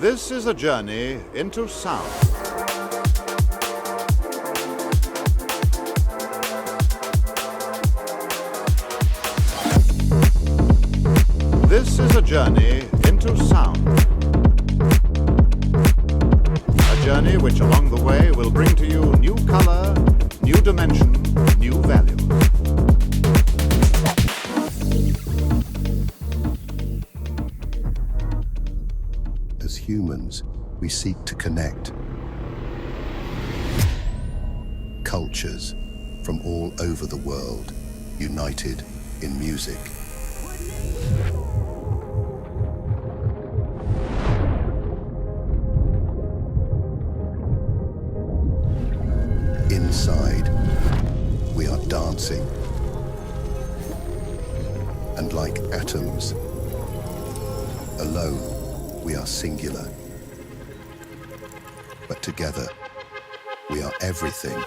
This is a journey into sound. This is a journey into sound. A journey which along the way will bring to you new color, new dimension, new value. As humans, we seek to connect. Cultures from all over the world, united in music. Inside, we are dancing. And like atoms, alone, we are singular. But together, we are everything.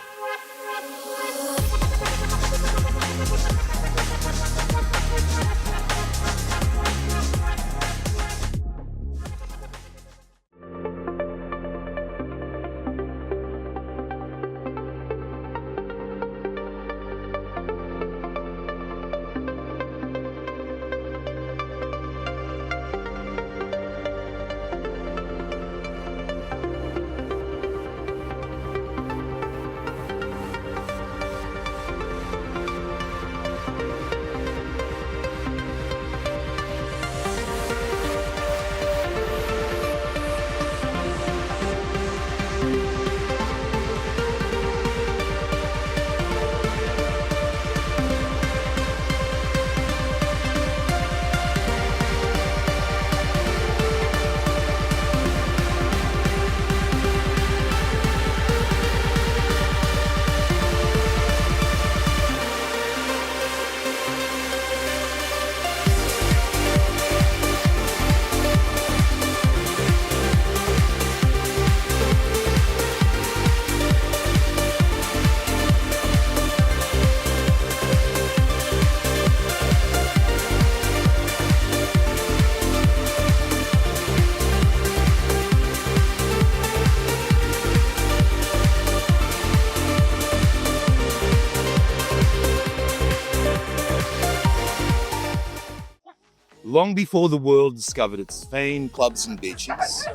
Long before the world discovered its famed clubs and beaches,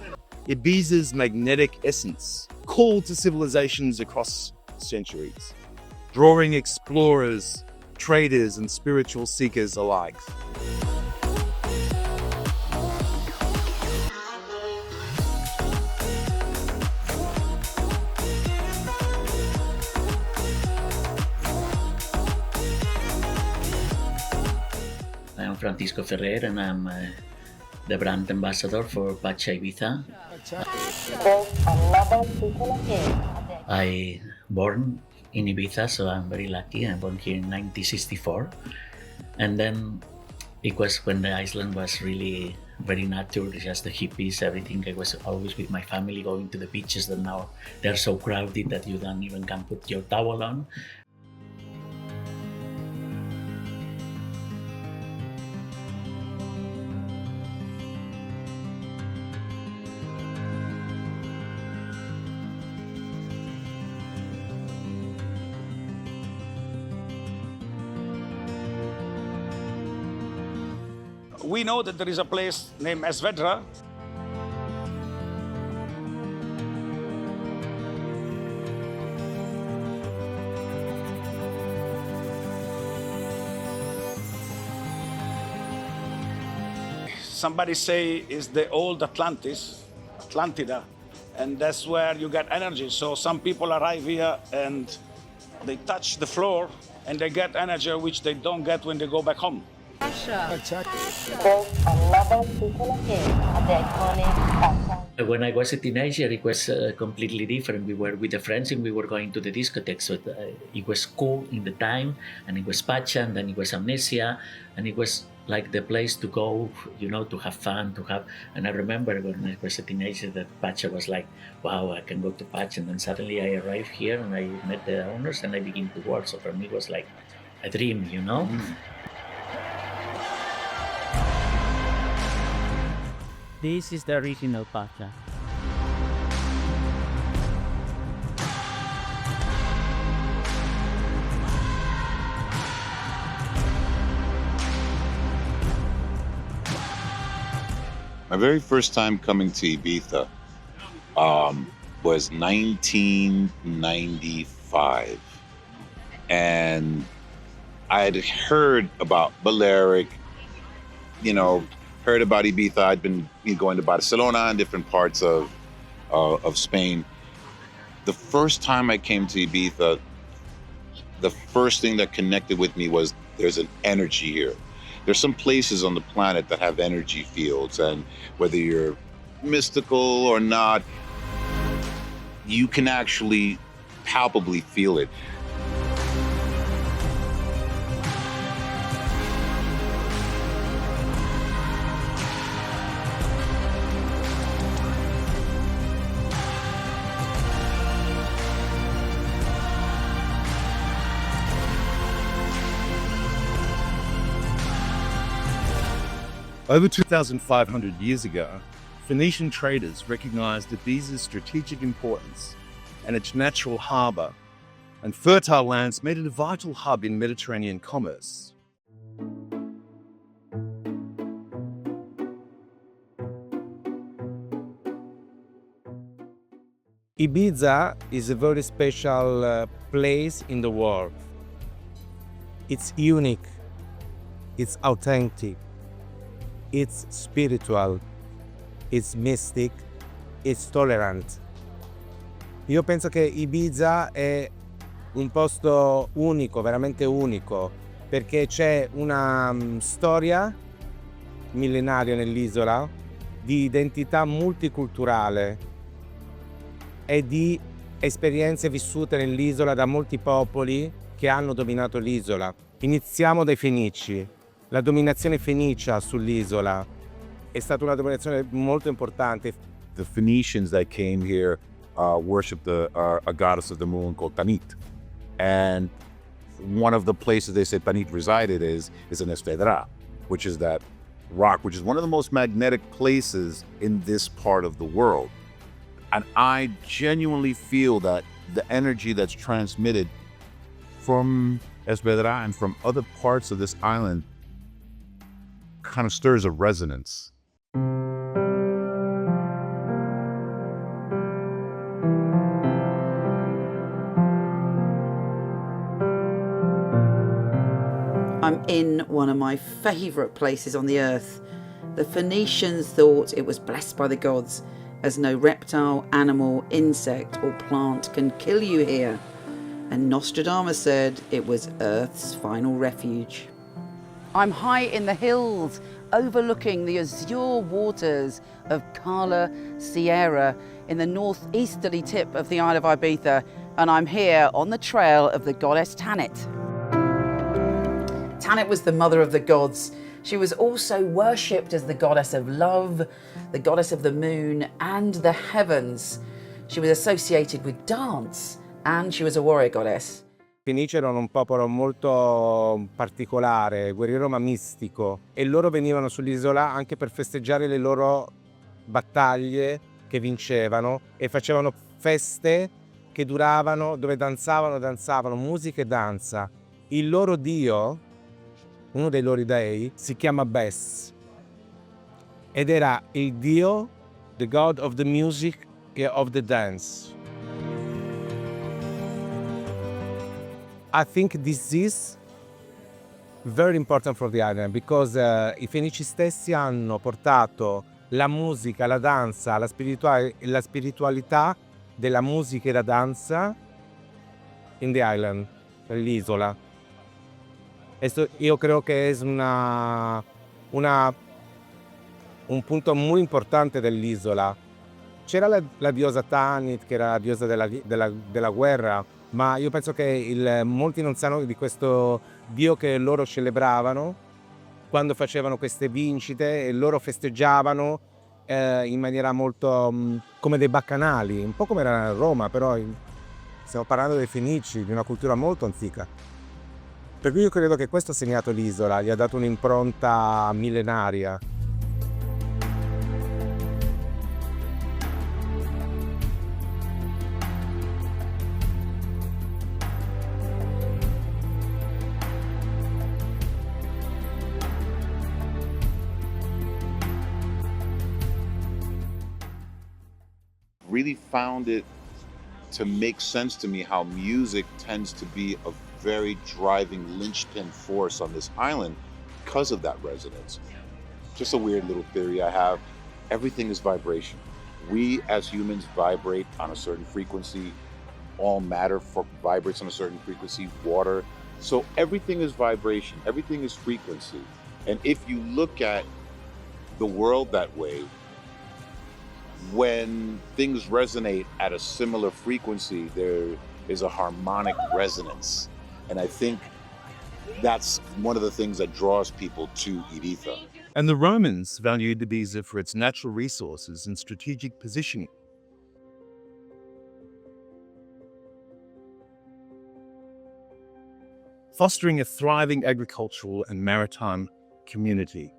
Ibiza's magnetic essence called to civilizations across centuries, drawing explorers, traders, and spiritual seekers alike. I'm Francisco Ferrer and I'm the brand ambassador for Pacha Ibiza. I born in Ibiza, so I'm very lucky. I born here in 1964. And then it was when the island was really very natural, just the hippies, everything. I was always with my family going to the beaches that now they're so crowded that you don't even can put your towel on. We know that there is a place named Esvedra. Somebody say is the old Atlantida, and that's where you get energy. So some people arrive here and they touch the floor and they get energy which they don't get when they go back home. When I was a teenager, it was completely different. We were with the friends and we were going to the discotheques. So it was cool in the time, and it was Pacha, and then it was Amnesia, and it was like the place to go, you know, to have fun, And I remember when I was a teenager that Pacha was like, wow, I can go to Pacha. And then suddenly I arrived here and I met the owners and I began to work. So for me, it was like a dream, you know? This is the original pacha. My very first time coming to Ibiza was 1995. And I had heard about BALEARIC, heard about Ibiza. I'd been going to Barcelona and different parts of Spain. The first time I came to Ibiza, the first thing that connected with me was there's an energy here. There's some places on the planet that have energy fields, and whether you're mystical or not, you can actually palpably feel it. Over 2,500 years ago, Phoenician traders recognized Ibiza's strategic importance and its natural harbor and fertile lands made it a vital hub in Mediterranean commerce. Ibiza is a very special place in the world. It's unique, it's authentic, it's spiritual, it's mystic, it's tolerant. Io penso che Ibiza è un posto unico, veramente unico, perché c'è una storia millenaria nell'isola di identità multiculturale e di esperienze vissute nell'isola da molti popoli che hanno dominato l'isola. Iniziamo dai Fenici. La dominazione fenicia sull'isola è stata una dominazione molto importante. The Phoenicians that came here worshipped a goddess of the moon called Tanit. And one of the places they say Tanit resided is in Esfedra, which is that rock, which is one of the most magnetic places in this part of the world. And I genuinely feel that the energy that's transmitted from Esfedra and from other parts of this island kind of stirs a resonance. I'm in one of my favourite places on the earth. The Phoenicians thought it was blessed by the gods, as no reptile, animal, insect or plant can kill you here. And Nostradamus said it was Earth's final refuge. I'm high in the hills, overlooking the azure waters of Cala Sierra in the northeasterly tip of the Isle of Ibiza, and I'm here on the trail of the goddess Tanit. Tanit was the mother of the gods. She was also worshipped as the goddess of love, the goddess of the moon and the heavens. She was associated with dance, and she was a warrior goddess. I Fenici erano un popolo molto particolare, guerriero ma mistico, e loro venivano sull'isola anche per festeggiare le loro battaglie che vincevano e facevano feste che duravano, dove danzavano, musica e danza. Il loro dio, uno dei loro dei, si chiama Bes ed era il dio, the god of the music e of the dance. I think this is very important for the island because i Fenici stessi hanno portato la musica, la danza, la spiritualità della musica e la danza in the island, nell'isola. Esto io creo que es un punto muy importante dell'isola. C'era la diosa Tanit, che era la diosa della guerra, ma io penso che molti non sanno di questo dio che loro celebravano quando facevano queste vincite e loro festeggiavano in maniera molto come dei baccanali, un po' come era a Roma, però stiamo parlando dei Fenici, di una cultura molto antica. Per cui io credo che questo ha segnato l'isola, gli ha dato un'impronta millenaria. really found it to make sense to me how music tends to be a very driving linchpin force on this island because of that resonance. Just a weird little theory I have. Everything is vibration. We as humans vibrate on a certain frequency. All matter vibrates on a certain frequency, water. So everything is vibration, everything is frequency. And if you look at the world that way, when things resonate at a similar frequency, there is a harmonic resonance. And I think that's one of the things that draws people to Ibiza. And the Romans valued Ibiza for its natural resources and strategic positioning. Fostering a thriving agricultural and maritime community.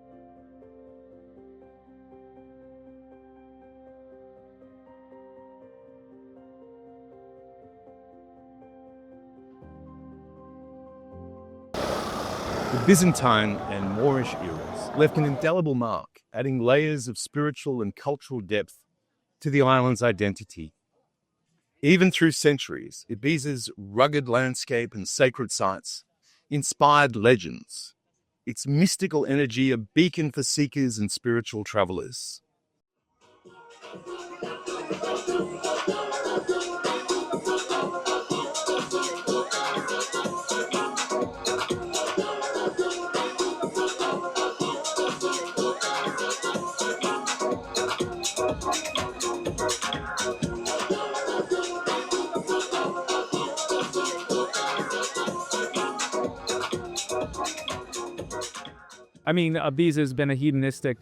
The Byzantine and Moorish eras left an indelible mark, adding layers of spiritual and cultural depth to the island's identity. Even through centuries, Ibiza's rugged landscape and sacred sites inspired legends, its mystical energy a beacon for seekers and spiritual travelers. I mean, Ibiza has been a hedonistic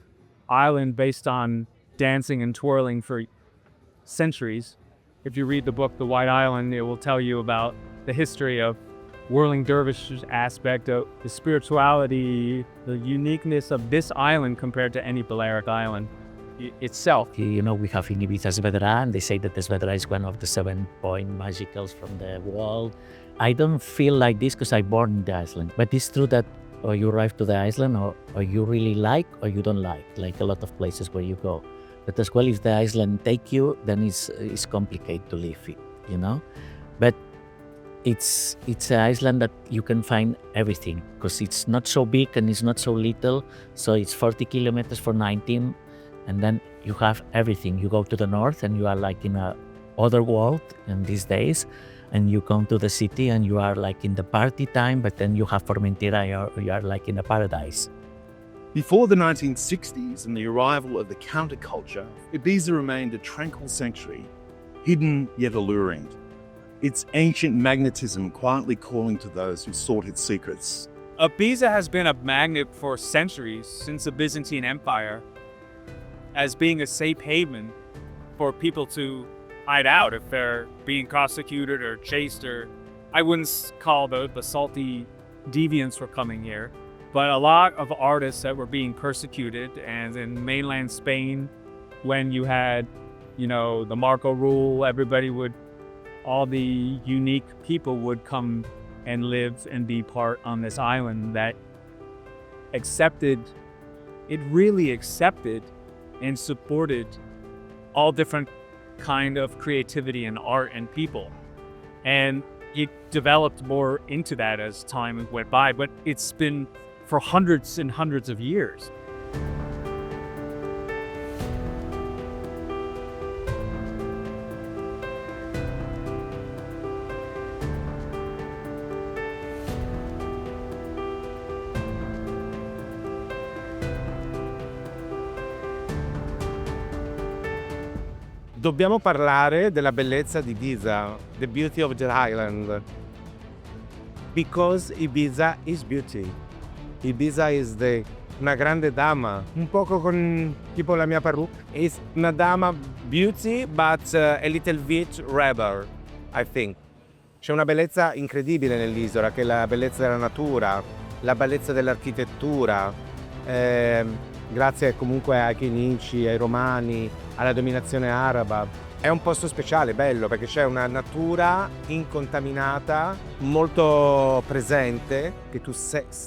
island based on dancing and twirling for centuries. If you read the book, The White Island, it will tell you about the history of whirling dervish aspect of the spirituality, the uniqueness of this island compared to any Balearic island itself. You know, we have in Ibiza Svedra, and they say that the Svedra is one of the 7-point magicals from the world. I don't feel like this because I born in the island, but it's true that or you arrive to the island or you really like or you don't like a lot of places where you go. But as well, if the island take you, then it's complicated to live it, you know? But it's an island that you can find everything because it's not so big and it's not so little. So it's 40 kilometers for 19 and then you have everything. You go to the north and you are like in a other world in these days. And you come to the city and you are like in the party time, but then you have Formentera, you are like in a paradise. Before the 1960s and the arrival of the counterculture, Ibiza remained a tranquil sanctuary, hidden yet alluring. Its ancient magnetism quietly calling to those who sought its secrets. Ibiza has been a magnet for centuries since the Byzantine Empire, as being a safe haven for people to hide out if they're being prosecuted or chased, or I wouldn't call the salty deviants were coming here, but a lot of artists that were being persecuted. And in mainland Spain, when you had, you know, the Marco rule, all the unique people would come and live and be part on this island that really accepted and supported all different kind of creativity and art and people. And it developed more into that as time went by, but it's been for hundreds and hundreds of years. Dobbiamo parlare della bellezza di Ibiza, the beauty of the island. Because Ibiza is beauty. Ibiza is una grande dama, un poco con tipo la mia parrucca. Is una dama beauty, but a little bit rebel, I think. C'è una bellezza incredibile nell'isola, che è la bellezza della natura, la bellezza dell'architettura, grazie comunque ai Chinici, ai Romani, alla dominazione araba. È un posto speciale, bello, perché c'è una natura incontaminata, molto presente, che tu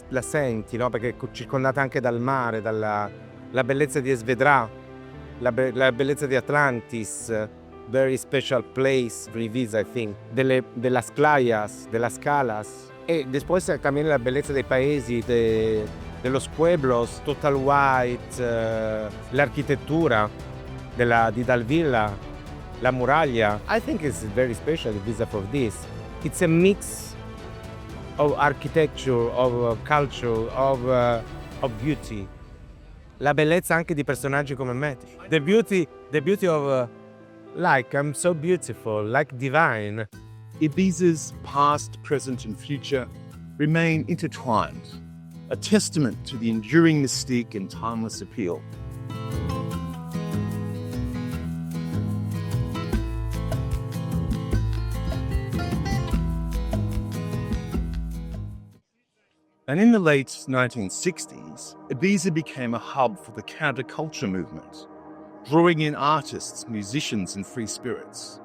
la senti, no? Perché è circondata anche dal mare, la bellezza di Esvedra, la bellezza di Atlantis, very special place for Ibiza, I think. De las playas, de las calas. E después también la belleza dei paesi, de los pueblos, total white, l'architettura di Dal Villa, la muraglia. I think it's very special Ibiza for this. It's a mix of architecture, of culture, of beauty. La bellezza anche di personaggi come me. The beauty of like I'm so beautiful, like divine. Ibiza's past, present, and future remain intertwined, a testament to the enduring mystique and timeless appeal. And in the late 1960s, Ibiza became a hub for the counterculture movement, drawing in artists, musicians, and free spirits.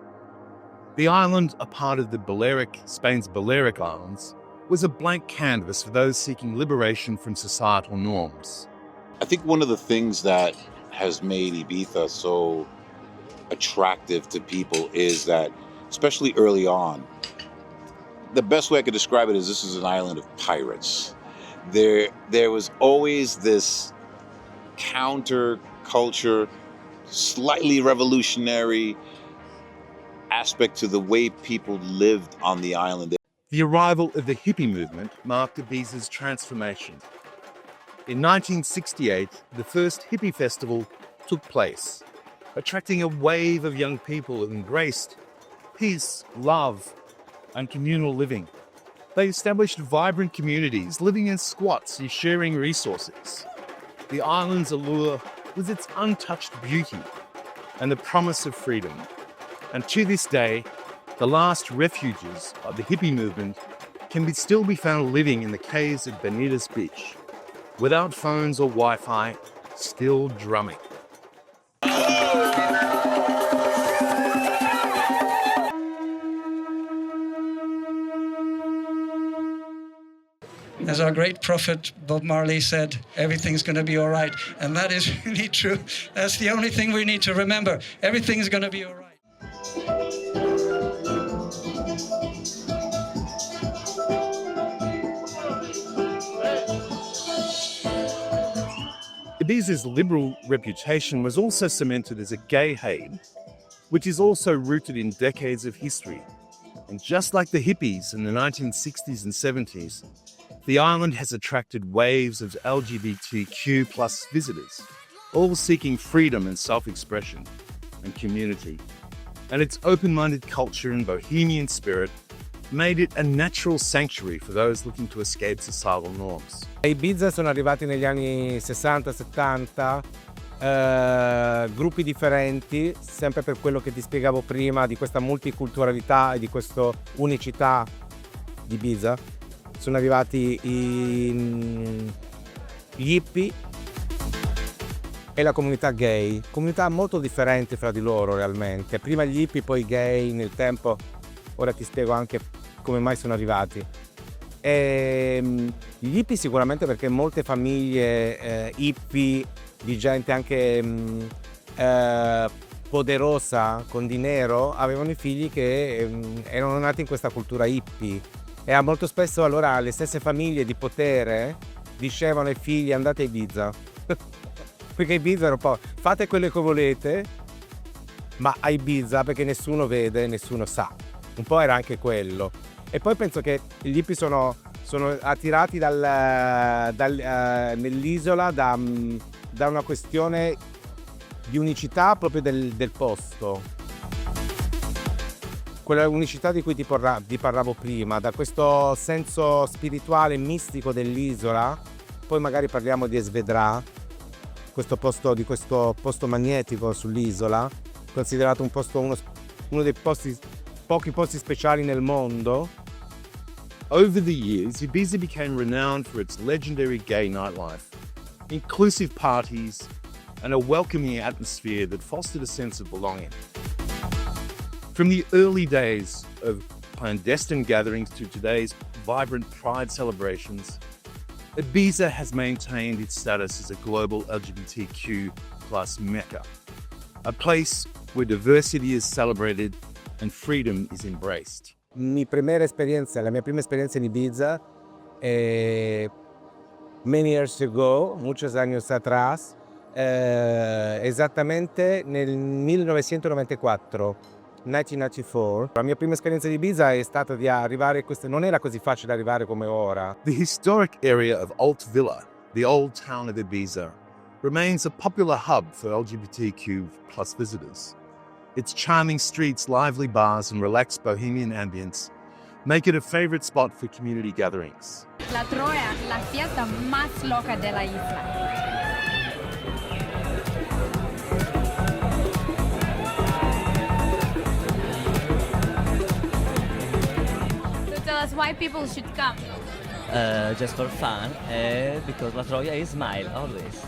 The island, a part of Spain's Balearic Islands, was a blank canvas for those seeking liberation from societal norms. I think one of the things that has made Ibiza so attractive to people is that, especially early on, the best way I could describe it is this is an island of pirates. There was always this counter-culture, slightly revolutionary aspect to the way people lived on the island. The arrival of the hippie movement marked Ibiza's transformation. In 1968, the first hippie festival took place, attracting a wave of young people who embraced peace, love, and communal living. They established vibrant communities, living in squats and sharing resources. The island's allure was its untouched beauty and the promise of freedom. And to this day, the last refuges of the hippie movement can still be found living in the caves at Benitez Beach, without phones or Wi-Fi, still drumming. As our great prophet Bob Marley said, everything's going to be all right. And that is really true. That's the only thing we need to remember. Everything's going to be all right. Ibiza's liberal reputation was also cemented as a gay haven, which is also rooted in decades of history. And just like the hippies in the 1960s and 70s, the island has attracted waves of LGBTQ plus visitors, all seeking freedom and self-expression and community. And its open-minded culture and bohemian spirit made it a natural sanctuary for those looking to escape societal norms. A Ibiza sono arrivati negli anni 60-70 gruppi differenti, sempre per quello che ti spiegavo prima di questa multiculturalità e di questa unicità di Ibiza. Sono arrivati gli hippie e la comunità gay, comunità molto differenti fra di loro realmente. Prima gli hippie, poi i gay, nel tempo, ora ti spiego anche come mai sono arrivati. Gli hippie sicuramente perché molte famiglie hippie di gente anche poderosa, con dinero, avevano i figli che erano nati in questa cultura hippie. E molto spesso allora le stesse famiglie di potere dicevano ai figli andate a Ibiza. Perché Ibiza era un po' fate quello che volete, ma a Ibiza perché nessuno vede, nessuno sa. Un po' era anche quello. E poi penso che gli hippie sono attirati nell'isola da una questione di unicità proprio del posto. Quella unicità di cui ti parlavo prima, da questo senso spirituale e mistico dell'isola. Poi magari parliamo di Esvedra, di questo posto magnetico sull'isola, considerato uno dei pochi posti speciali nel mondo. Over the years, Ibiza became renowned for its legendary gay nightlife, inclusive parties, and a welcoming atmosphere that fostered a sense of belonging. From the early days of clandestine gatherings to today's vibrant pride celebrations, Ibiza has maintained its status as a global LGBTQ plus mecca. a place where diversity is celebrated and freedom is embraced. La mia prima esperienza in Ibiza, many years ago, muchos años atrás, esattamente nel 1994, 1994. La mia prima esperienza di Ibiza è stata di arrivare, non era così facile arrivare come ora. The historic area of Alt Villa, the old town of Ibiza, remains a popular hub for LGBTQ+ visitors. Its charming streets, lively bars and relaxed bohemian ambience make it a favorite spot for community gatherings. La Troya, la fiesta más loca de la isla. So tell us why people should come. Just for fun, because La Troya is smile always.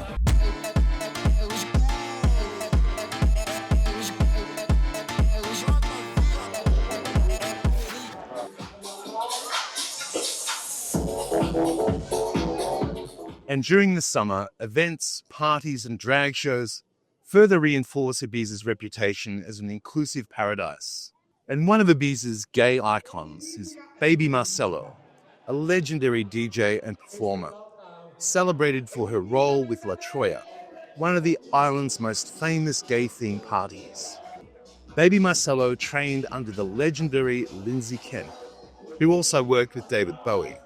And during the summer, events, parties and drag shows further reinforce Ibiza's reputation as an inclusive paradise. And one of Ibiza's gay icons is Baby Marcello, a legendary DJ and performer, celebrated for her role with La Troya, one of the island's most famous gay themed parties. Baby Marcello trained under the legendary Lindsay Kemp, who also worked with David Bowie.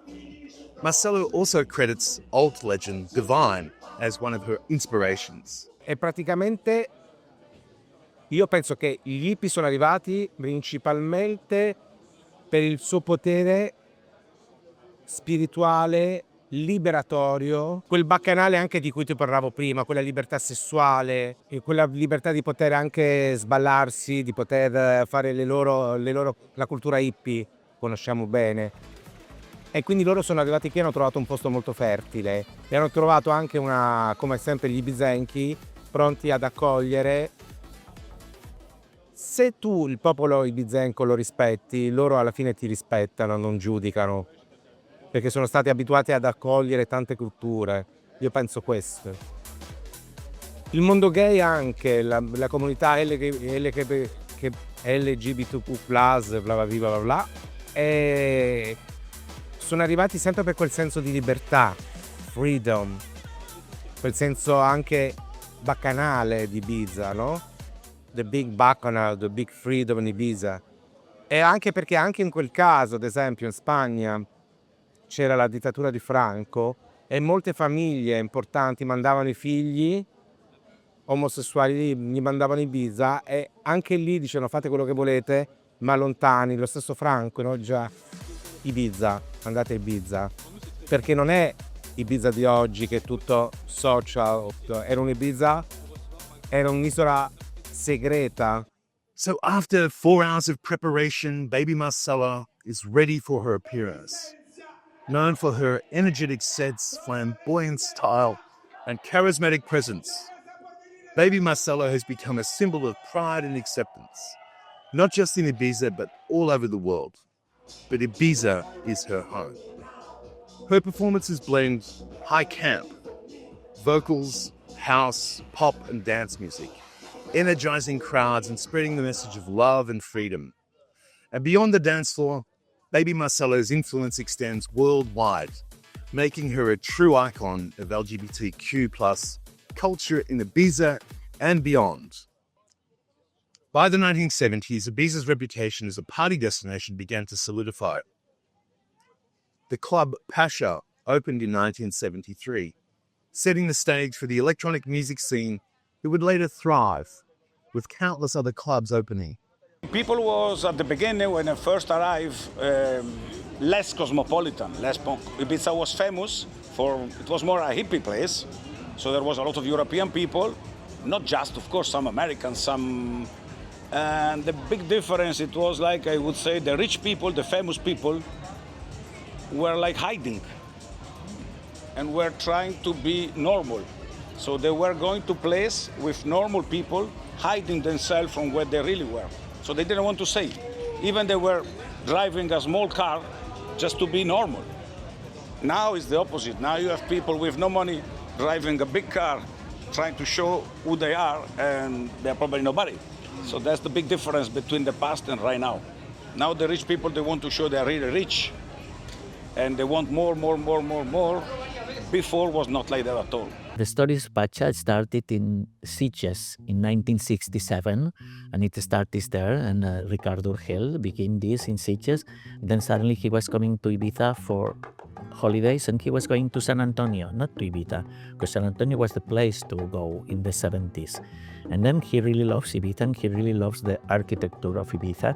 Marcello also credits alt legend Divine as one of her inspirations. E praticamente io penso che gli hippie sono arrivati principalmente per il suo potere spirituale, liberatorio, quel baccanale anche di cui ti parlavo prima, quella libertà sessuale, e quella libertà di poter anche sballarsi, di poter fare la cultura hippie, conosciamo bene. E quindi loro sono arrivati qui e hanno trovato un posto molto fertile e hanno trovato anche come sempre gli ibizenchi, pronti ad accogliere. Se tu il popolo ibizenco lo rispetti, loro alla fine ti rispettano, non giudicano, perché sono stati abituati ad accogliere tante culture. Io penso questo. Il mondo gay anche, la comunità LGBTQ+, bla bla bla bla, e sono arrivati sempre per quel senso di libertà, freedom, quel senso anche baccanale di Ibiza, no? The big bacchanal, the big freedom in Ibiza. E anche perché anche in quel caso, ad esempio in Spagna, c'era la dittatura di Franco e molte famiglie importanti mandavano i figli omosessuali, li mandavano in Ibiza, e anche lì dicevano fate quello che volete, ma lontani. Lo stesso Franco, no? Già Ibiza, andate a Ibiza, perché non è Ibiza di oggi che è tutto social, era un'Ibiza, era un'isola segreta. So after 4 hours of preparation, Baby Marcella is ready for her appearance. Known for her energetic sets, flamboyant style, and charismatic presence, Baby Marcella has become a symbol of pride and acceptance, not just in Ibiza, but all over the world. But Ibiza is her home. Her performances blend high camp, vocals, house, pop and dance music, energizing crowds and spreading the message of love and freedom. And beyond the dance floor, Baby Marcello's influence extends worldwide, making her a true icon of LGBTQ+ culture in Ibiza and beyond. By the 1970s, Ibiza's reputation as a party destination began to solidify. The club Pasha opened in 1973, setting the stage for the electronic music scene that would later thrive, with countless other clubs opening. People was, at the beginning, when I first arrived, less cosmopolitan, less punk. Ibiza was famous for, it was more a hippie place, so there was a lot of European people, not just, of course, some Americans, some... And the big difference, it was like, I would say, the rich people, the famous people, were like hiding and were trying to be normal. So they were going to place with normal people, hiding themselves from where they really were. So they didn't want to say. Even they were driving a small car just to be normal. Now it's the opposite. Now you have people with no money driving a big car trying to show who they are, and they're probably nobody. So that's the big difference between the past and right now. Now the rich people, they want to show they're really rich, and they want more. Before was not like that at all. The story of Pacha started in Sitges in 1967, and it started there, and Ricardo Urgel began this in Sitges. Then suddenly he was coming to Ibiza for holidays, and he was going to San Antonio, not to Ibiza, because San Antonio was the place to go in the 70s. And then he really loves Ibiza, and he really loves the architecture of Ibiza,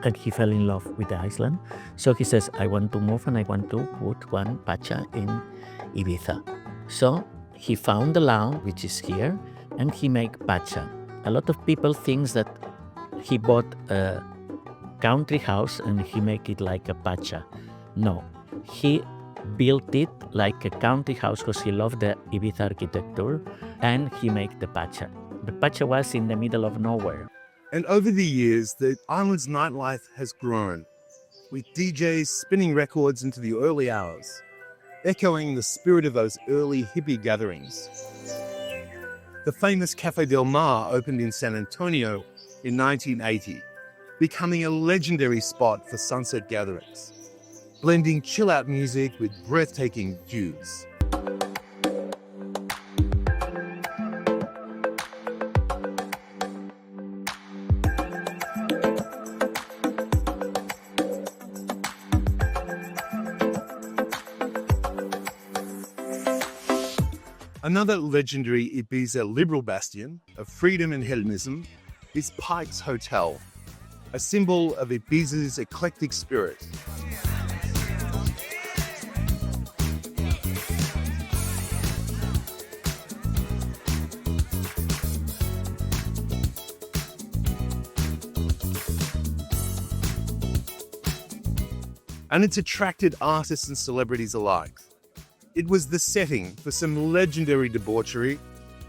and he fell in love with the island. So he says, I want to move, and I want to put one Pacha in Ibiza. So he found the lawn, which is here, and he made Pacha. A lot of people think that he bought a country house and he make it like a Pacha. No, he built it like a country house because he loved the Ibiza architecture, and he made the Pacha. The Pacha was in the middle of nowhere. And over the years, the island's nightlife has grown, with DJs spinning records into the early hours, echoing the spirit of those early hippie gatherings. The famous Cafe Del Mar opened in San Antonio in 1980, becoming a legendary spot for sunset gatherings, blending chill-out music with breathtaking views. Another legendary Ibiza liberal bastion of freedom and hedonism is Pike's Hotel, a symbol of Ibiza's eclectic spirit. And it's attracted artists and celebrities alike. It was the setting for some legendary debauchery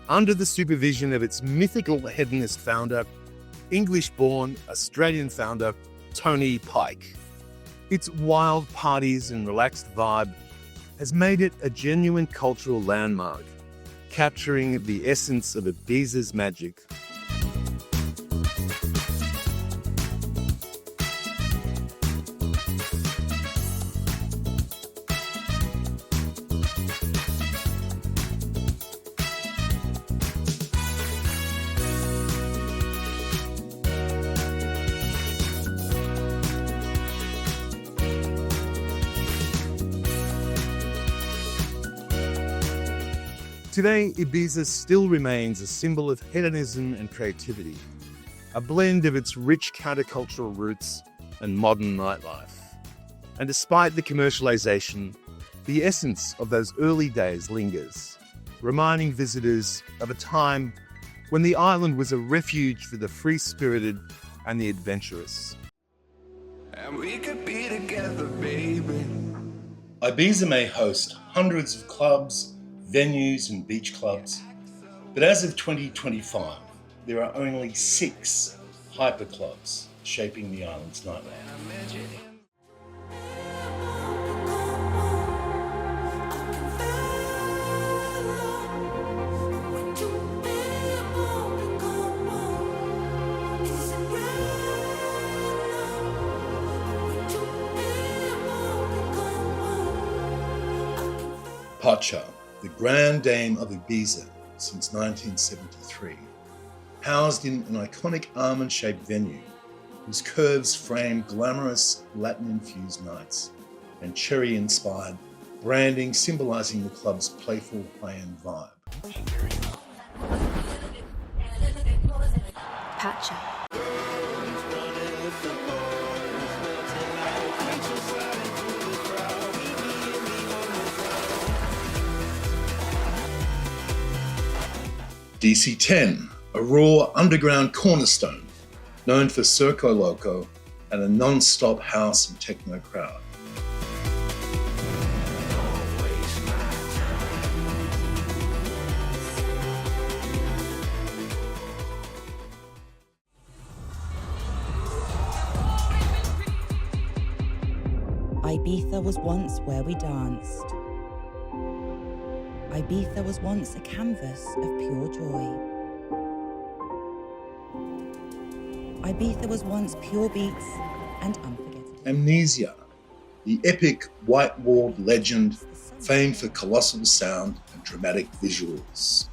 under the supervision of its mythical hedonist founder, English-born Australian founder Tony Pike. Its wild parties and relaxed vibe has made it a genuine cultural landmark, capturing the essence of Ibiza's magic. Today, Ibiza still remains a symbol of hedonism and creativity, a blend of its rich countercultural roots and modern nightlife. And despite the commercialization, the essence of those early days lingers, reminding visitors of a time when the island was a refuge for the free-spirited and the adventurous. And we could be together, baby. Ibiza may host hundreds of clubs, venues and beach clubs, but as of 2025, there are only 6 hyperclubs shaping the island's nightlife. Pacha, the Grand Dame of Ibiza since 1973, housed in an iconic almond-shaped venue whose curves frame glamorous Latin-infused nights and cherry-inspired branding symbolizing the club's playful play-and vibe. Pacha. DC-10, a raw underground cornerstone, known for Circo Loco and a non-stop house and techno crowd. Ibiza was once where we danced. Ibiza was once a canvas of pure joy. Ibiza was once pure beats and unforgettable. Amnesia, the epic white-walled legend famed for colossal sound and dramatic visuals.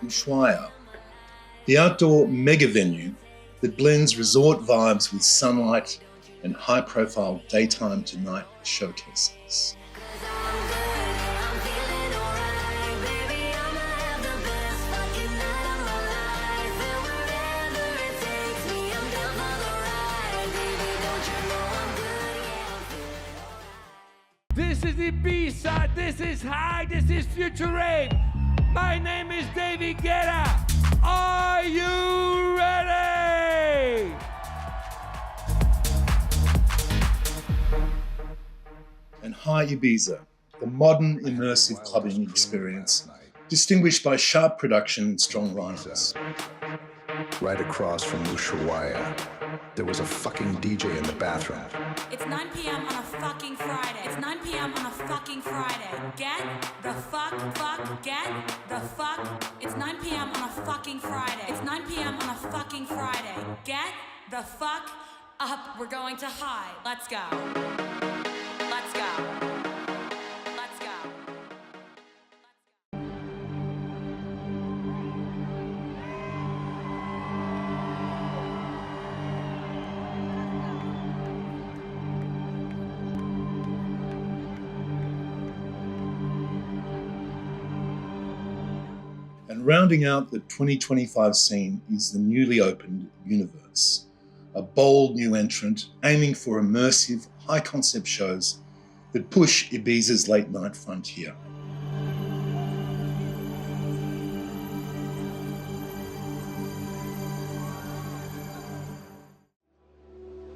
Ushuaia, the outdoor mega venue that blends resort vibes with sunlight and high-profile daytime to night showcases. This is Ibiza, this is high, this is future rave. My name is David Guetta. Are you ready? And High Ibiza, the modern immersive clubbing experience, distinguished by sharp production and strong rhymes. Right across from Ushuaia, there was a fucking DJ in the bathroom. It's 9 p.m. on a fucking Friday. It's 9 p.m. on a fucking Friday. Get the fuck, get the fuck. It's 9 p.m. on a fucking Friday. It's 9 p.m. on a fucking Friday. Get the fuck up. We're going to high. Let's go. Let's go. Let's go. And rounding out the 2025 scene is the newly opened Universe, a bold new entrant aiming for immersive, high-concept shows that push Ibiza's late-night frontier.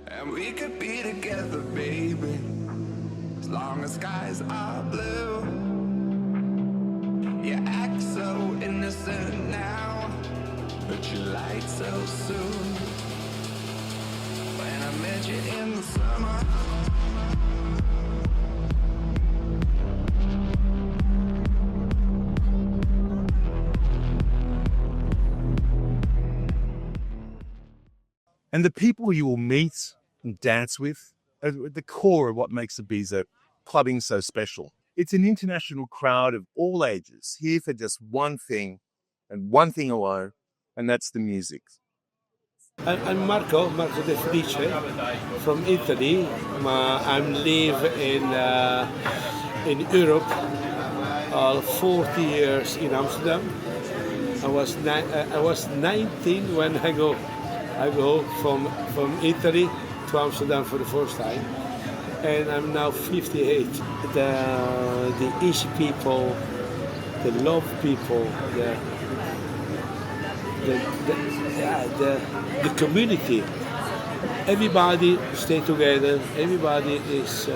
And we could be together, baby, as long as skies are blue. You act so innocent now, but you lied so soon. When I met you in the summer, And the people you will meet and dance with are at the core of what makes Ibiza clubbing so special. It's an international crowd of all ages, here for just one thing and one thing alone, and that's the music. I'm Marco De Felice from Italy. I live in Europe 40 years in Amsterdam. I was 19 when I go from Italy to Amsterdam for the first time, and I'm now 58. The easy people, the love people, the community. Everybody stay together. Everybody is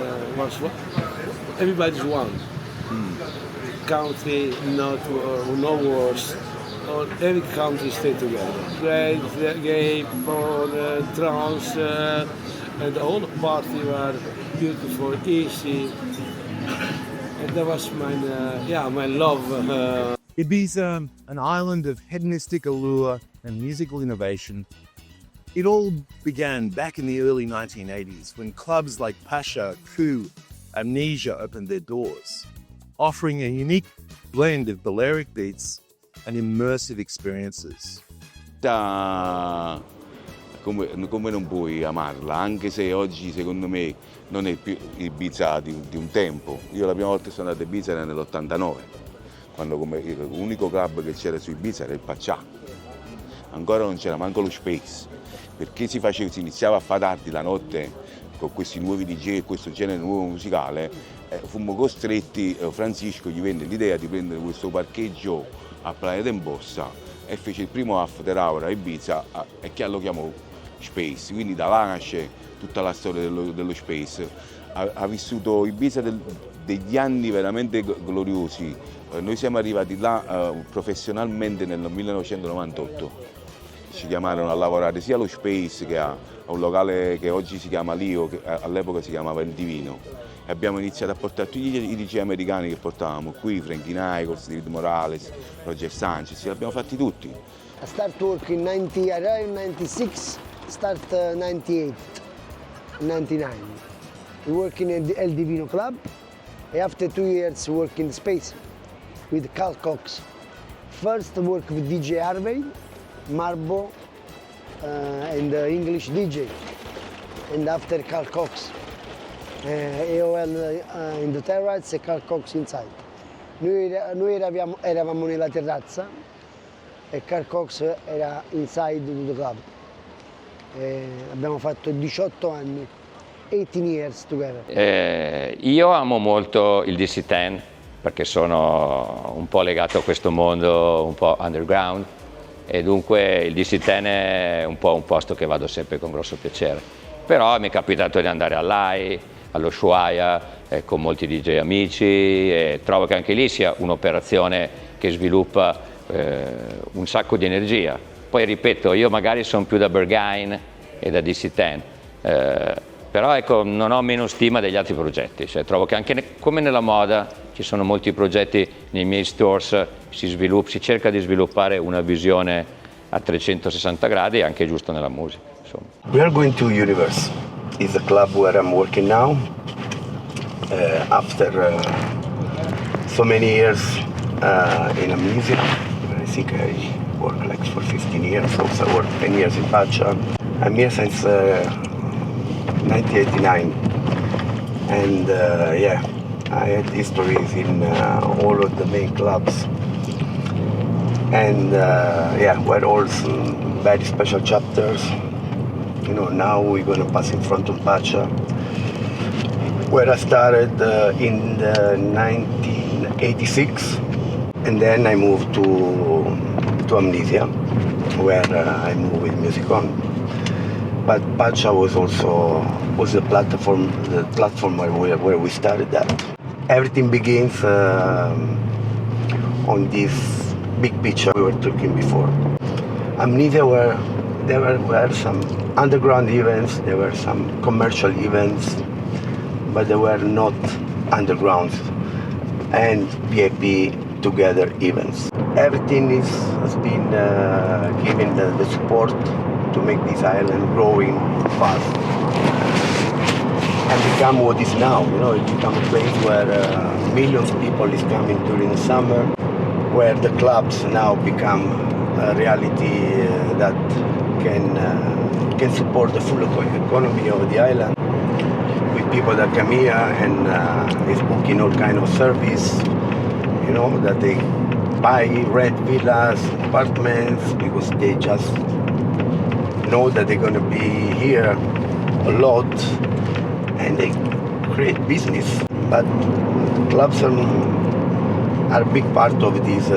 everybody's one. Country, no wars. Every country stay together. Gay, porn, trans, and the whole party were beautiful, easy. And that was my love. Ibiza, an island of hedonistic allure and musical innovation. It all began back in the early 1980s when clubs like Pasha, Coup, Amnesia opened their doors, offering a unique blend of Balearic beats and immersive experiences. Come non puoi amarla, anche se oggi secondo me non è più Ibiza di un tempo. Io la prima volta che sono andato a Ibiza era nell'89, quando l'unico club che c'era su Ibiza era il Paccià. Ancora non c'era manco lo Space, perché si iniziava a fare tardi la notte con questi nuovi DJ e questo genere nuovo musicale. Fummo costretti, Francisco gli venne l'idea di prendere questo parcheggio a Playa d'Embossa e fece il primo after hour a Ibiza e che lo chiamò Space, quindi da là nasce tutta la storia dello Space. Ha vissuto Ibiza degli anni veramente gloriosi. Noi siamo arrivati là professionalmente nel 1998. Ci chiamarono a lavorare sia allo Space che a un locale che oggi si chiama Lio, che all'epoca si chiamava Il Divino. E abbiamo iniziato a portare tutti i DJ americani che portavamo qui, Frankie Nichols, David Morales, Roger Sanchez, li abbiamo fatti tutti. I start working 90, I arrived in 96, start 98, 99. We work in El Divino Club, and after 2 years work in Space with Carl Cox. First work with DJ Harvey, Marbo, and English DJ, and after Carl Cox. AOL in the terrace e Carl Cox inside. Noi eravamo nella terrazza e Carl Cox era inside the club. Abbiamo fatto 18 anni, 18 years together. Io amo molto il DC-10 perché sono un po' legato a questo mondo un po' underground e dunque il DC-10 è un po' un posto che vado sempre con grosso piacere. Però mi è capitato di andare all'AI, allo Ushuaia, con molti DJ amici e trovo che anche lì sia un'operazione che sviluppa un sacco di energia. Poi ripeto, io magari sono più da Berghain e da DC-10, però ecco, non ho meno stima degli altri progetti, cioè, trovo che anche come nella moda ci sono molti progetti nei miei stores, si cerca di sviluppare una visione a 360 gradi, è anche giusto nella musica. Insomma. We are going to Universe. It's the club where I'm working now. After so many years in amnesia, I think I worked like for 15 years. Also I worked 10 years in Pacha. I'm here since 1989, and yeah, I had histories in all of the main clubs, and yeah, we're all some very special chapters. You know, now we're gonna pass in front of Pacha, where I started in 1986, and then I moved to Amnesia, where I moved with Music On. But Pacha was the platform where we started that. Everything begins on this big picture we were talking before. Amnesia there were some underground events, there were some commercial events, but they were not underground and VIP together events. Everything has been given the support to make this island growing fast and become what is now. You know, it become a place where millions of people is coming during the summer, where the clubs now become a reality that can support the full economy of the island, with people that come here and is booking all kind of service, you know, that they buy, rent villas, apartments, because they just know that they're going to be here a lot and they create business. But clubs are a big part of this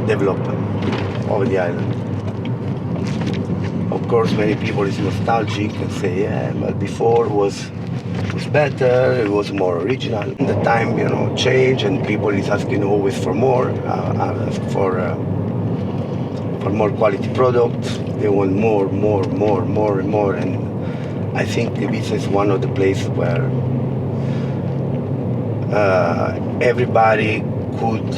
development of the island. Of course, many people is nostalgic and say, yeah, but before was better, it was more original. The time, you know, changed and people is asking always for more, for more quality products. They want more, and I think Ibiza is one of the places where everybody could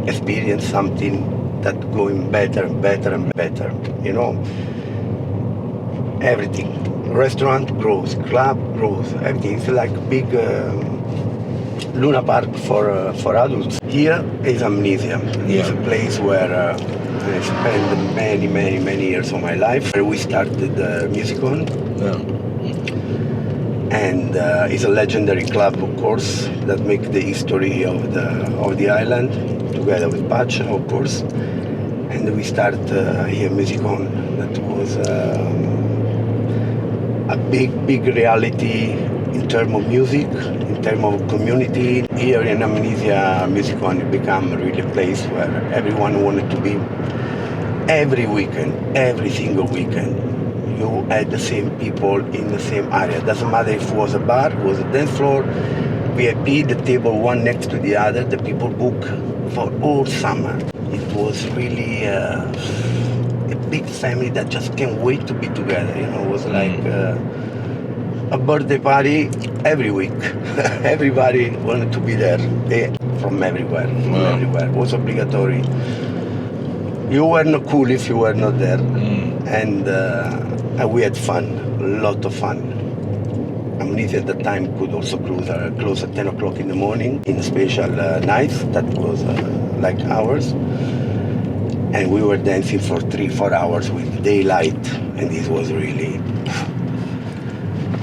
experience something that going better and better and better, you know. Everything. Restaurant grows, club grows, everything. It's like a big Luna Park for adults. Here is Amnesia. It's a place where I spent many years of my life. We started Music On. and it's a legendary club, of course, that makes the history of the island, together with Pacha, of course. And we start here Musicon. That was a big reality in terms of music, in terms of community. Here in Amnesia, Musicon became really a place where everyone wanted to be. Every weekend, every single weekend, you had the same people in the same area. Doesn't matter if it was a bar, it was a dance floor, VIP, the table one next to the other, the people book for all summer. It was really a big family that just can't wait to be together. It was like a birthday party every week. Everybody wanted to be there, from everywhere, everywhere. It was obligatory. You were not cool if you were not there. And we had fun, a lot of fun. Amnesia at the time could also close at 10 o'clock in the morning in special nights that was like ours. And we were dancing for 3-4 hours with daylight, and this was really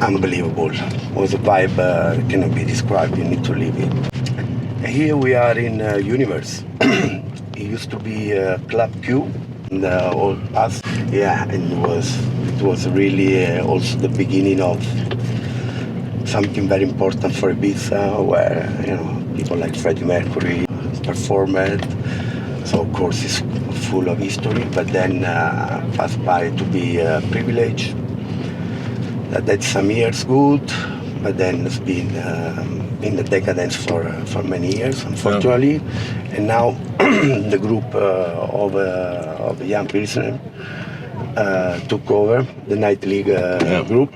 unbelievable. It was a vibe that cannot be described, you need to live it. And here we are in Universe. It used to be Club Q, and all us. Yeah, and it was really also the beginning of something very important for Ibiza, where people like Freddie Mercury performed. So of course it's full of history, but then passed by to be a privilege. That's some years good, but then it's been in the decadence for many years, unfortunately. And now the group of young Pilsner took over the Night League group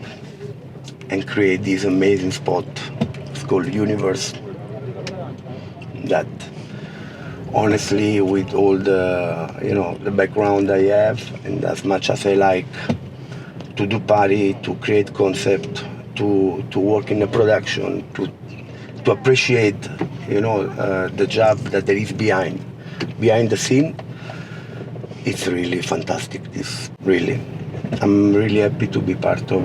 and create this amazing spot. It's called Universe. That honestly, with all the background I have, and as much as I like to do party, to create concept, to work in the production, to appreciate the job that there is behind the scene, it's really fantastic. I'm really happy to be part of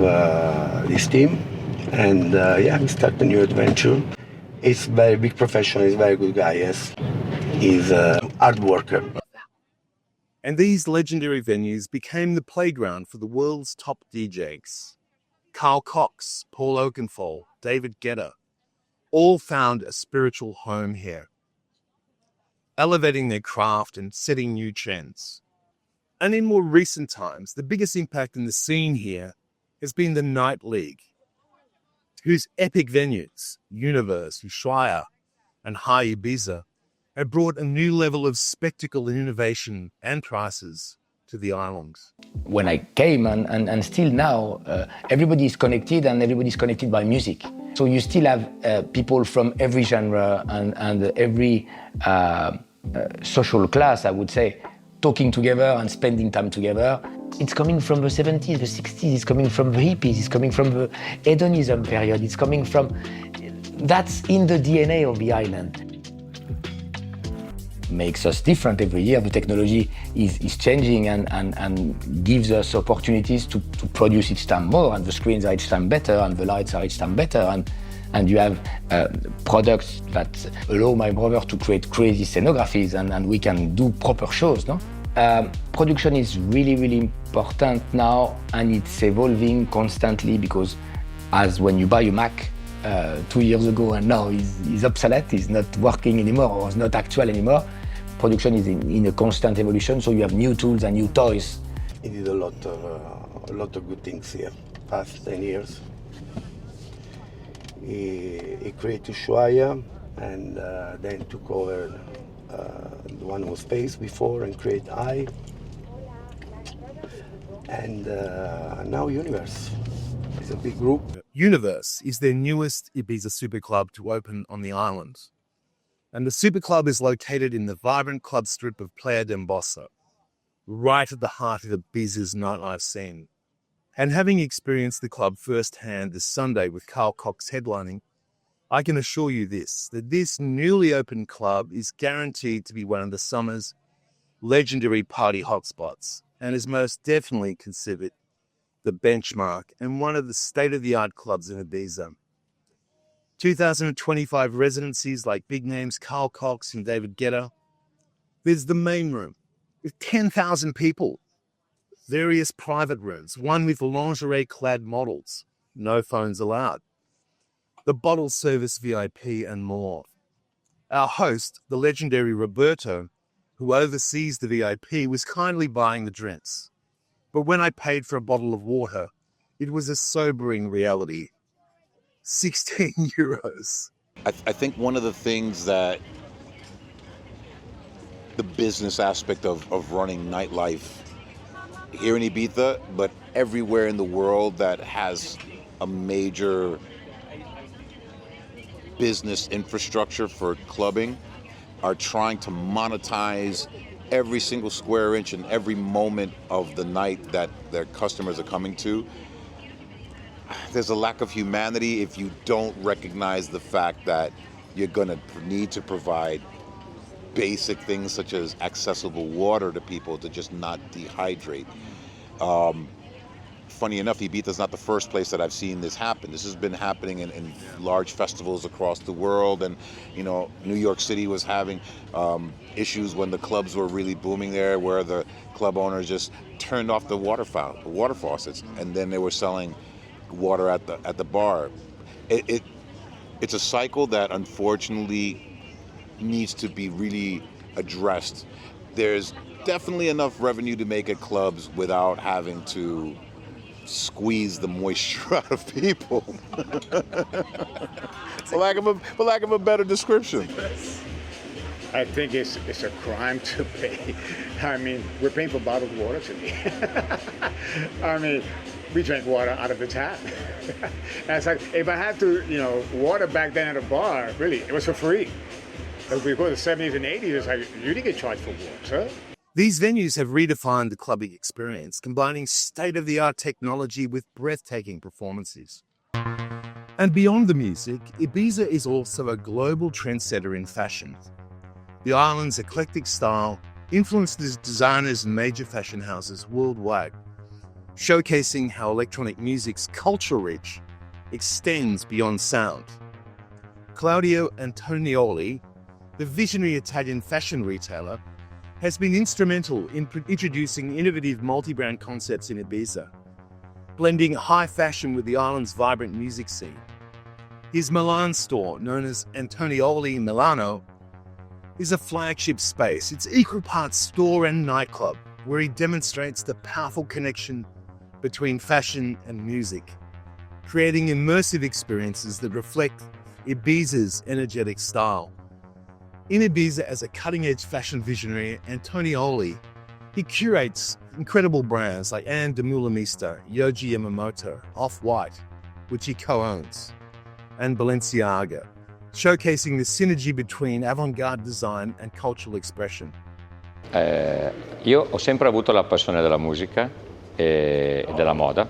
this team, and we start a new adventure. He's very big professional, he's a very good guy, yes. He's a hard worker. And these legendary venues became the playground for the world's top DJs. Carl Cox, Paul Oakenfold, David Guetta, all found a spiritual home here, elevating their craft and setting new trends. And in more recent times, the biggest impact in the scene here has been the Night League, whose epic venues, Universe, Ushuaia, and High Ibiza, have brought a new level of spectacle and innovation and prices to the islands. When I came, and still now, everybody is connected, and everybody is connected by music. So you still have people from every genre and every social class, I would say, talking together and spending time together. It's coming from the 70s, the 60s, it's coming from the hippies, it's coming from the hedonism period, it's coming from... That's in the DNA of the island. Makes us different every year. The technology is changing and gives us opportunities to produce each time more, and the screens are each time better, and the lights are each time better, and you have products that allow my brother to create crazy scenographies, and we can do proper shows, no? Production is really, really important now, and it's evolving constantly, because as when you buy a Mac 2 years ago and now is obsolete, is not working anymore, or is not actual anymore, production is in a constant evolution, so you have new tools and new toys. He did a lot of good things here, past 10 years. He created Ushuaia, and then took over the one was Space before, and create I, and now Universe. It's a big group. Universe is their newest Ibiza super club to open on the island. And the super club is located in the vibrant club strip of Playa d'Embossa, right at the heart of Ibiza's nightlife scene. And having experienced the club firsthand this Sunday with Carl Cox headlining, I can assure you that this newly opened club is guaranteed to be one of the summer's legendary party hotspots, and is most definitely considered the benchmark, and one of the state-of-the-art clubs in Ibiza. 2025 residencies like big names Carl Cox and David Guetta. There's the main room with 10,000 people. Various private rooms, one with lingerie-clad models. No phones allowed. The bottle service VIP and more. Our host, the legendary Roberto, who oversees the VIP, was kindly buying the drinks. But when I paid for a bottle of water, it was a sobering reality. 16 euros. I think one of the things that the business aspect of running nightlife here in Ibiza, but everywhere in the world that has a major business infrastructure for clubbing, are trying to monetize every single square inch and every moment of the night that their customers are coming to. There's a lack of humanity if you don't recognize the fact that you're going to need to provide basic things such as accessible water to people to just not dehydrate. Funny enough, Ibiza is not the first place that I've seen this happen. This has been happening in large festivals across the world, and New York City was having issues when the clubs were really booming there, where the club owners just turned off the water faucets, and then they were selling water at the bar. It's a cycle that unfortunately needs to be really addressed. There's definitely enough revenue to make at clubs without having to squeeze the moisture out of people. for lack of a better description. I think it's a crime to pay. I mean, we're paying for bottled water today. I mean, we drank water out of the tap. And it's like, if I had to, water back then at a bar, really, it was for free. But before the 70s and 80s, it's like, you didn't get charged for water. These venues have redefined the clubbing experience, combining state-of-the-art technology with breathtaking performances. And beyond the music, Ibiza is also a global trendsetter in fashion. The island's eclectic style influenced designers and major fashion houses worldwide, showcasing how electronic music's cultural reach extends beyond sound. Claudio Antonioli, the visionary Italian fashion retailer, has been instrumental in introducing innovative multi-brand concepts in Ibiza, blending high fashion with the island's vibrant music scene. His Milan store, known as Antonioli Milano, is a flagship space. It's equal parts store and nightclub, where he demonstrates the powerful connection between fashion and music, creating immersive experiences that reflect Ibiza's energetic style. In Ibiza, as a cutting-edge fashion visionary, Antonioli, he curates incredible brands like Anne de Mulamista, Yohji Yamamoto, Off-White, which he co-owns, and Balenciaga, showcasing the synergy between avant-garde design and cultural expression. Io ho sempre avuto la passione della musica e della moda,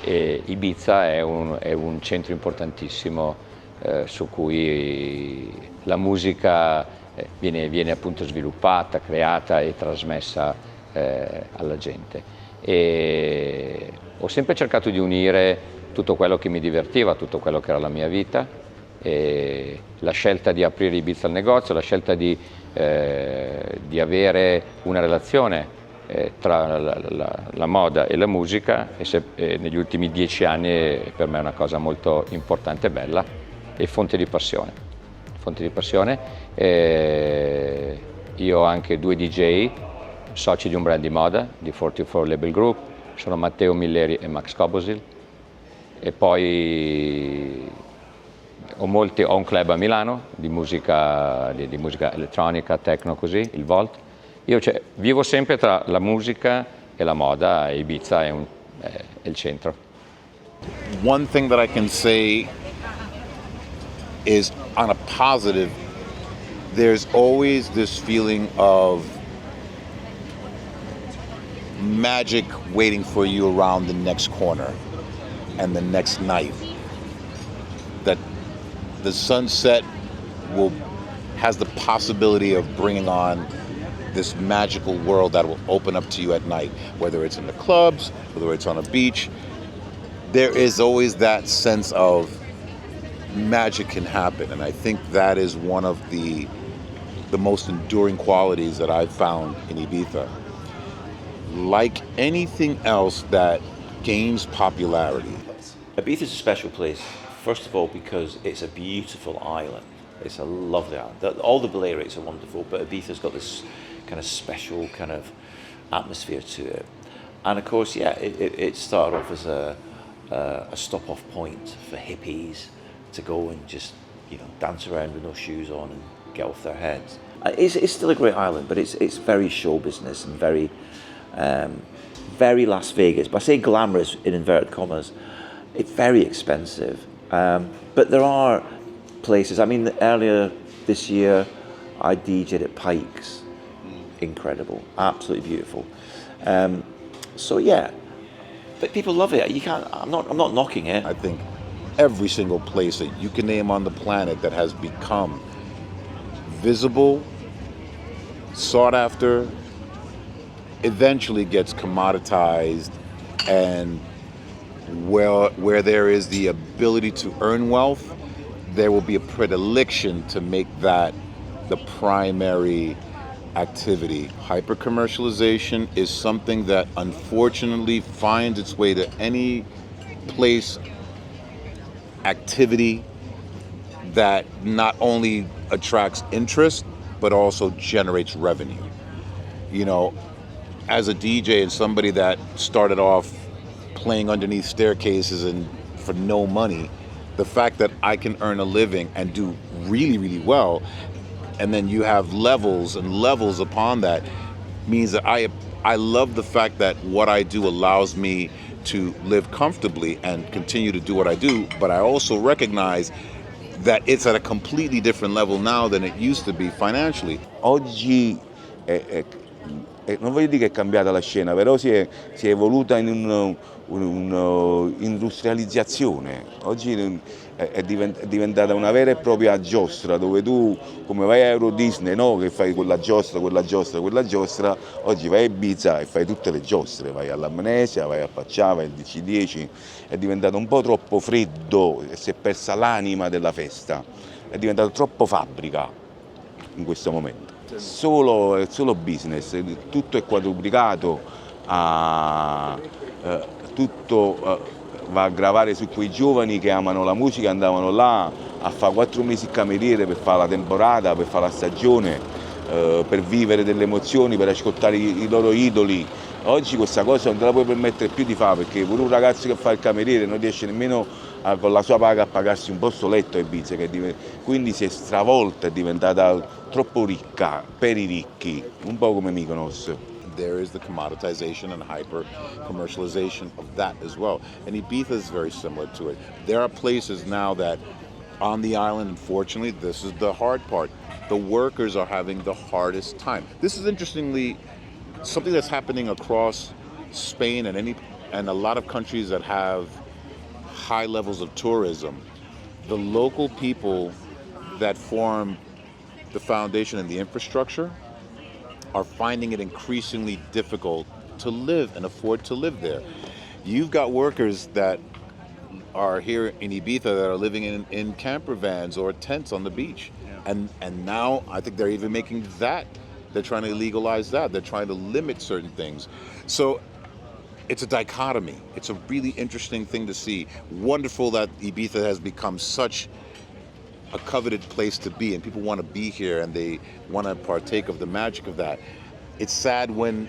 e Ibiza è un centro importantissimo su cui la musica viene appunto sviluppata, creata e trasmessa alla gente. E ho sempre cercato di unire tutto quello che mi divertiva, tutto quello che era la mia vita, e la scelta di aprire Ibiza al negozio, la scelta di avere una relazione tra la moda e la musica, e negli ultimi 10 anni per me è una cosa molto importante e bella e fonte di passione. Io ho anche 2 DJ, soci di un brand di moda, di 44 Label Group, sono Matteo Milleri e Max Cobosil, e poi ho un club a Milano di musica elettronica, techno, così, il Volt. Io vivo sempre tra la musica e la moda, e Ibiza è il centro. One thing that I can say is, on a positive, there's always this feeling of magic waiting for you around the next corner and the next night. That the sunset has the possibility of bringing on this magical world that will open up to you at night, whether it's in the clubs, whether it's on a beach. There is always that sense of magic can happen, and I think that is one of the most enduring qualities that I've found in Ibiza. Like anything else that gains popularity. Ibiza is a special place, first of all, because it's a beautiful island. It's a lovely island. All the Balearics are wonderful, but Ibiza's got this kind of special kind of atmosphere to it. And of course, yeah, it started off as a stop-off point for hippies to go and just, dance around with no shoes on and get off their heads. It's still a great island, but it's very show business and very Las Vegas. But I say glamorous in inverted commas. It's very expensive. But there are places. I mean, earlier this year, I DJ'd at Pike's. Incredible, absolutely beautiful. So yeah, but people love it. You can't. I'm not knocking it. I think every single place that you can name on the planet that has become visible, sought after, eventually gets commoditized, and where there is the ability to earn wealth, there will be a predilection to make that the primary activity. Hyper-commercialization is something that unfortunately finds its way to any place, activity that not only attracts interest, but also generates revenue. As a DJ and somebody that started off playing underneath staircases and for no money, the fact that I can earn a living and do really, really well, and then you have levels and levels upon that, means that I love the fact that what I do allows me to live comfortably and continue to do what I do, but I also recognize that it's at a completely different level now than it used to be financially. Oggi non voglio dire che è cambiata la scena, però si è evoluta in un'industrializzazione. Oggi è diventata una vera e propria giostra, dove tu, come vai a Euro Disney, no? Che fai quella giostra, oggi vai a Ibiza e fai tutte le giostre, vai all'Amnesia, vai a Paccià, vai al DC10, è diventato un po' troppo freddo, si è persa l'anima della festa, è diventato troppo fabbrica in questo momento. Solo business, tutto è quadruplicato, tutto va a gravare su quei giovani che amano la musica, andavano là a fare 4 mesi il cameriere per fare la temporata, per fare la stagione, per vivere delle emozioni, per ascoltare i loro idoli. Oggi questa cosa non te la puoi permettere più di fare, perché pure un ragazzo che fa il cameriere non riesce nemmeno con la sua paga a pagarsi un posto letto a Ibiza, quindi si è stravolta, è diventata troppo ricca per i ricchi, un po' come Mykonos. There is the commoditization and hyper-commercialization of that as well. And Ibiza is very similar to it. There are places now that on the island, unfortunately, this is the hard part. The workers are having the hardest time. This is interestingly something that's happening across Spain and a lot of countries that have high levels of tourism. The local people that form the foundation and the infrastructure are finding it increasingly difficult to live and afford to live there. You've got workers that are here in Ibiza that are living in camper vans or tents on the beach. Yeah. And now I think they're even making that, they're trying to legalize that. They're trying to limit certain things. So it's a dichotomy. It's a really interesting thing to see. Wonderful that Ibiza has become such a coveted place to be, and people want to be here and they want to partake of the magic of that. It's sad when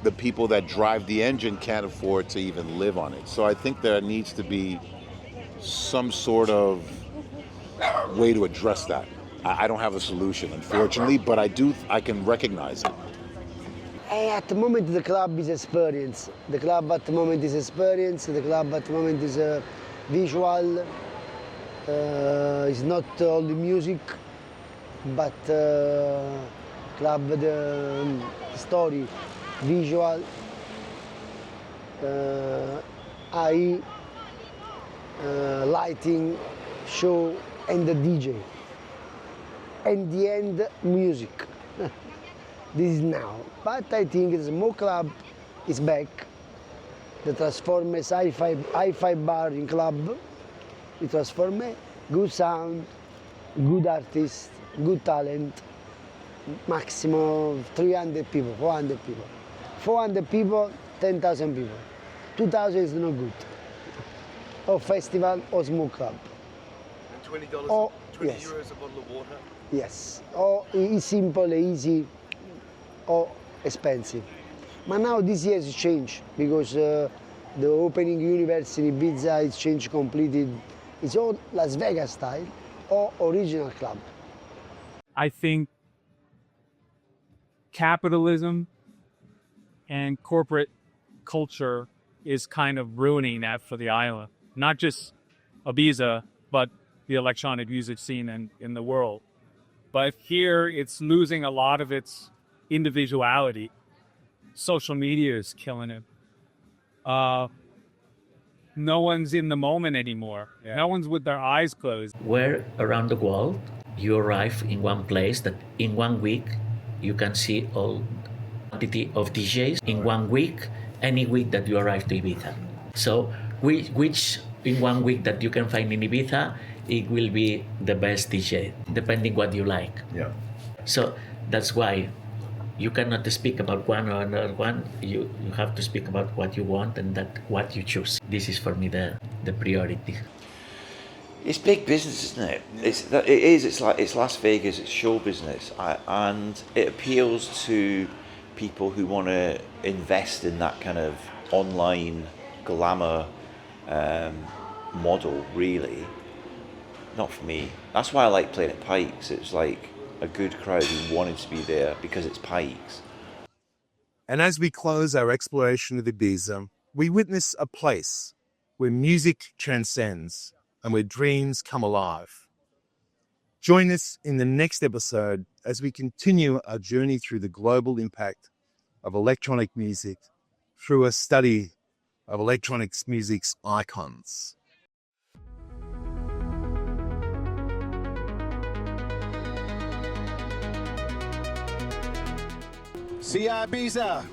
the people that drive the engine can't afford to even live on it. So I think there needs to be some sort of way to address that. I don't have a solution, unfortunately, but I can recognize it. At the moment, the club is experience. The club at the moment is experience. The club at the moment is visual. It's not only music, but club, the story, visual, eye, lighting, show, and the DJ. And the end, music. This is now. But I think the smoke club is back. The transformers hi-fi bar in club. It transform good sound, good artist, good talent. Maximum 300 people, 400 people. 400 people, 10,000 people. 2,000 is not good. Or festival or smoke club. And $20, Oh, 20 yes. euros a bottle of water? Yes, or it's simple, easy, or expensive. But now this year it's changed because the opening universe in Ibiza is changed completely. It's all Las Vegas style or original club. I think capitalism and corporate culture is kind of ruining that for the island. Not just Ibiza, but the electronic music scene in the world. But here it's losing a lot of its individuality. Social media is killing it. No one's in the moment anymore. Yeah. No one's with their eyes closed. Where around the world you arrive in one place that in 1 week you can see all quantity of DJs in 1 week, any week that you arrive to Ibiza. So which in 1 week that you can find in Ibiza, it will be the best DJ, depending what you like. Yeah. So that's why you cannot speak about one or another one. You have to speak about what you want and that what you choose. This is for me the priority. It's big business, isn't it? It's it's Las Vegas. It's show business, and it appeals to people who want to invest in that kind of online glamour model. Really, not for me. That's why I like playing at Pikes. It's like a good crowd who wanted to be there because it's Pikes. And as we close our exploration of Ibiza, we witness a place where music transcends and where dreams come alive. Join us in the next episode as we continue our journey through the global impact of electronic music through a study of electronic music's icons. See ya, Ibiza!